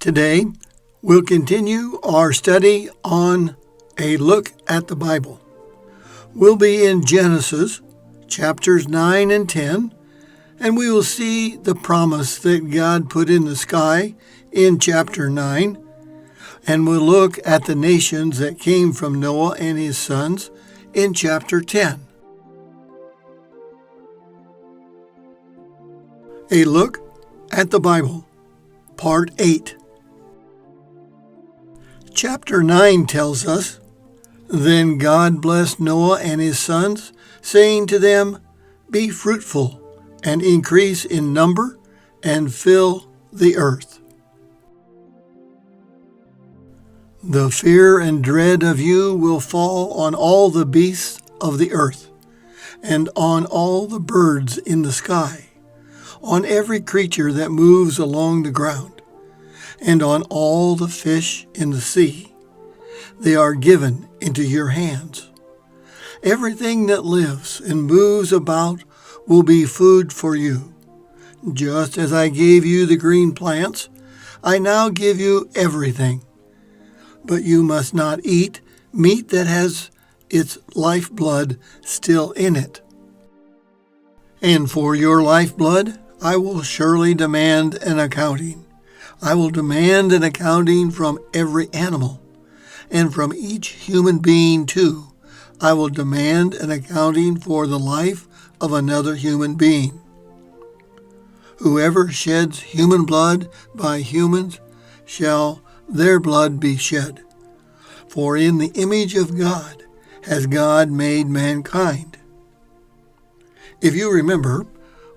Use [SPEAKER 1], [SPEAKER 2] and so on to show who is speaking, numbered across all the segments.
[SPEAKER 1] Today, we'll continue our study on a look at the Bible. We'll be in Genesis, chapters 9 and 10, and we will see the promise that God put in the sky in chapter 9, and we'll look at the nations that came from Noah and his sons in chapter 10. A look at the Bible, part 8. Chapter 9 tells us, "Then God blessed Noah and his sons, saying to them, 'Be fruitful, and increase in number, and fill the earth.' The fear and dread of you will fall on all the beasts of the earth, and on all the birds in the sky, on every creature that moves along the ground, and on all the fish in the sea. They are given into your hands. Everything that lives and moves about will be food for you. Just as I gave you the green plants, I now give you everything. But you must not eat meat that has its lifeblood still in it. And for your lifeblood, I will surely demand an accounting. I will demand an accounting from every animal, and from each human being too. I will demand an accounting for the life of another human being. Whoever sheds human blood by humans shall their blood be shed. For in the image of God has God made mankind." If you remember,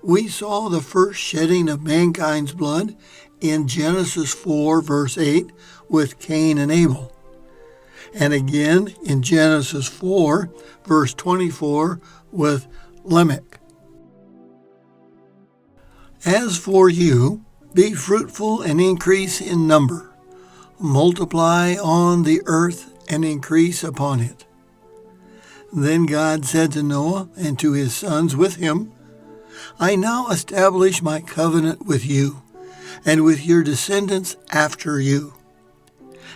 [SPEAKER 1] we saw the first shedding of mankind's blood in Genesis 4, verse 8, with Cain and Abel, and again in Genesis 4, verse 24, with Lamech. "As for you, be fruitful and increase in number. Multiply on the earth and increase upon it." Then God said to Noah and to his sons with him, "I now establish my covenant with you, and with your descendants after you,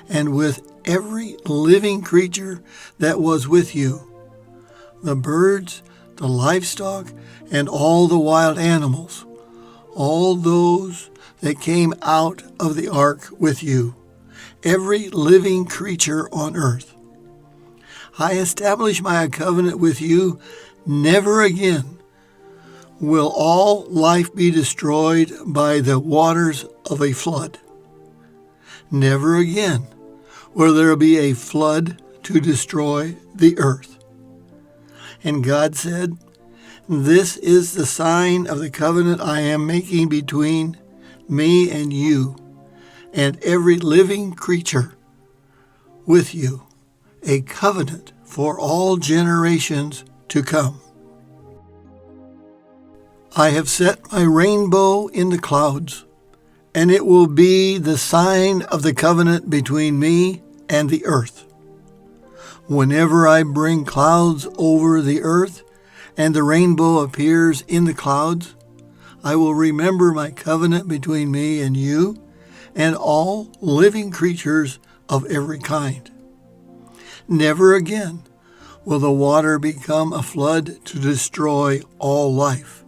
[SPEAKER 1] and with every living creature that was with you, the birds, the livestock, and all the wild animals, all those that came out of the ark with you, every living creature on earth. I establish my covenant with you. Never again will all life be destroyed by the waters of a flood. Never again will there be a flood to destroy the earth." And God said, "This is the sign of the covenant I am making between me and you and every living creature with you, a covenant for all generations to come. I have set my rainbow in the clouds, and it will be the sign of the covenant between me and the earth. Whenever I bring clouds over the earth, and the rainbow appears in the clouds, I will remember my covenant between me and you and all living creatures of every kind. Never again will the water become a flood to destroy all life.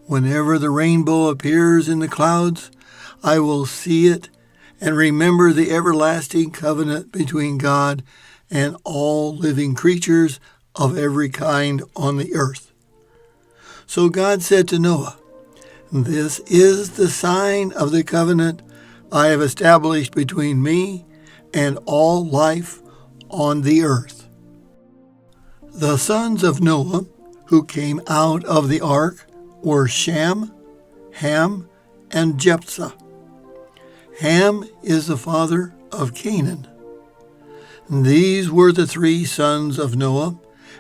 [SPEAKER 1] Whenever the rainbow appears in the clouds, I will see it and remember the everlasting covenant between God and all living creatures of every kind on the earth." So God said to Noah, "This is the sign of the covenant I have established between me and all life on the earth." The sons of Noah who came out of the ark were Shem, Ham, and Japheth. Ham is the father of Canaan. These were the three sons of Noah,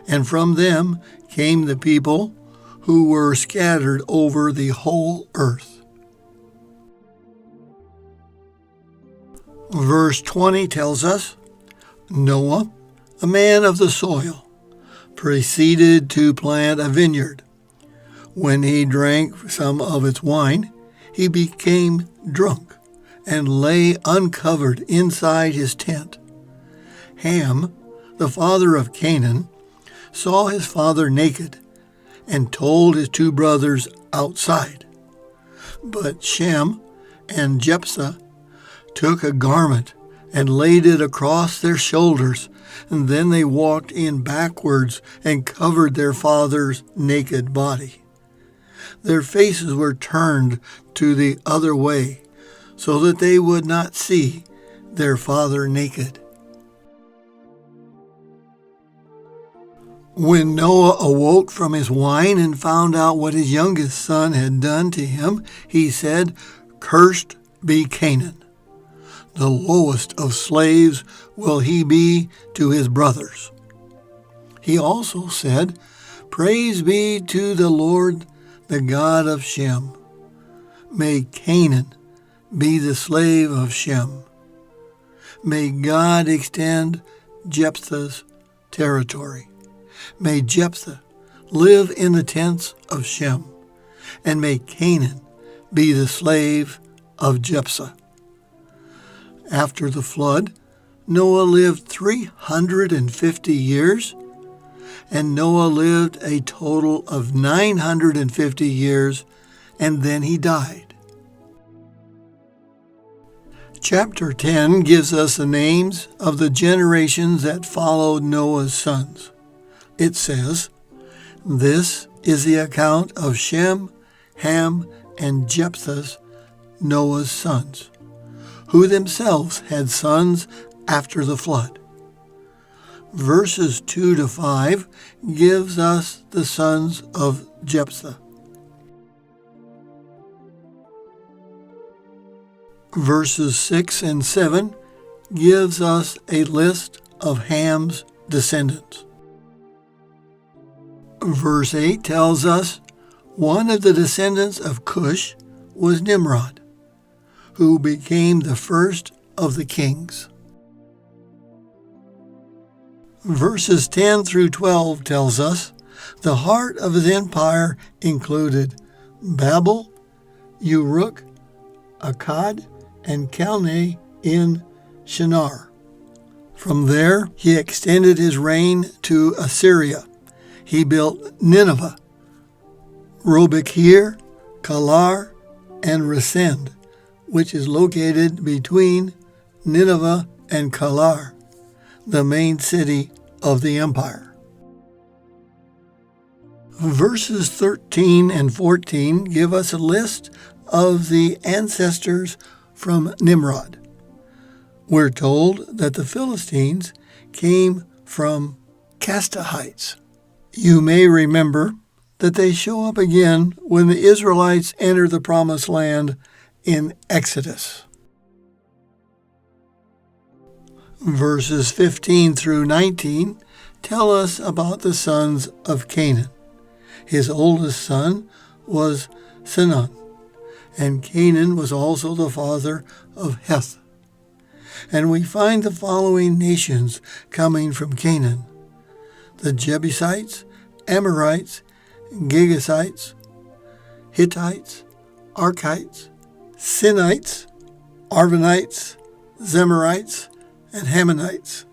[SPEAKER 1] and from them came the people who were scattered over the whole earth. Verse 20 tells us, "Noah, a man of the soil, proceeded to plant a vineyard. When he drank some of its wine, he became drunk and lay uncovered inside his tent. Ham, the father of Canaan, saw his father naked and told his two brothers outside. But Shem and Jephthah took a garment and laid it across their shoulders, and then they walked in backwards and covered their father's naked body. Their faces were turned to the other way, so that they would not see their father naked. When Noah awoke from his wine and found out what his youngest son had done to him, he said, "Cursed be Canaan. The lowest of slaves will he be to his brothers." He also said, "Praise be to the Lord, the God of Shem. May Canaan be the slave of Shem. May God extend Jephthah's territory. May Jephthah live in the tents of Shem, and may Canaan be the slave of Jephthah." After the flood, Noah lived 350 years, and Noah lived a total of 950 years, and then he died. Chapter 10 gives us the names of the generations that followed Noah's sons. It says, "This is the account of Shem, Ham, and Jephthah, Noah's sons, who themselves had sons after the flood." Verses 2 to 5 gives us the sons of Jephthah. Verses 6 and 7 gives us a list of Ham's descendants. Verse 8 tells us one of the descendants of Cush was Nimrod, who became the first of the kings. Verses 10 through 12 tells us the heart of his empire included Babel, Uruk, Akkad, and Calneh in Shinar. From there, he extended his reign to Assyria. He built Nineveh, Robekir, Calar, and Resend, which is located between Nineveh and Calar, the main city of the empire. Verses 13 and 14 give us a list of the ancestors from Nimrod. We're told that the Philistines came from Castahites. You may remember that they show up again when the Israelites enter the Promised Land in Exodus. Verses 15 through 19 tell us about the sons of Canaan. His oldest son was Sinan, and Canaan was also the father of Heth. And we find the following nations coming from Canaan: the Jebusites, Amorites, Girgashites, Hittites, Arkites, Sinites, Arvanites, Zemarites, and Hammonites.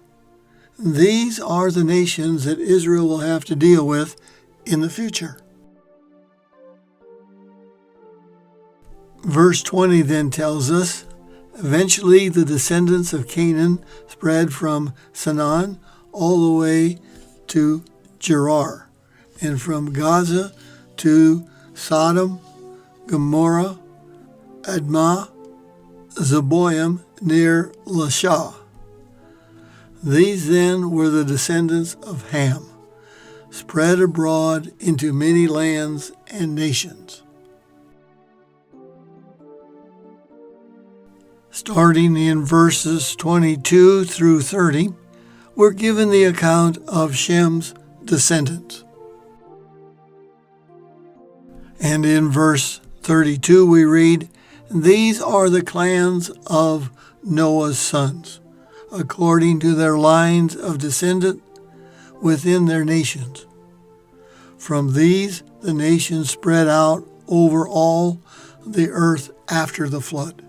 [SPEAKER 1] These are the nations that Israel will have to deal with in the future. Verse 20 then tells us, eventually the descendants of Canaan spread from Sinan all the way to Gerar, and from Gaza to Sodom, Gomorrah, Admah, Zeboim near Lasha. These then were the descendants of Ham, spread abroad into many lands and nations. Starting in verses 22 through 30, we're given the account of Shem's descendants. And in verse 32 we read, "These are the clans of Noah's sons, according to their lines of descendant within their nations. From these the nations spread out over all the earth after the flood."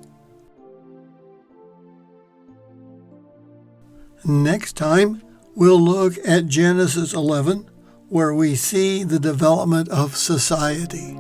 [SPEAKER 1] Next time, we'll look at Genesis 11, where we see the development of society.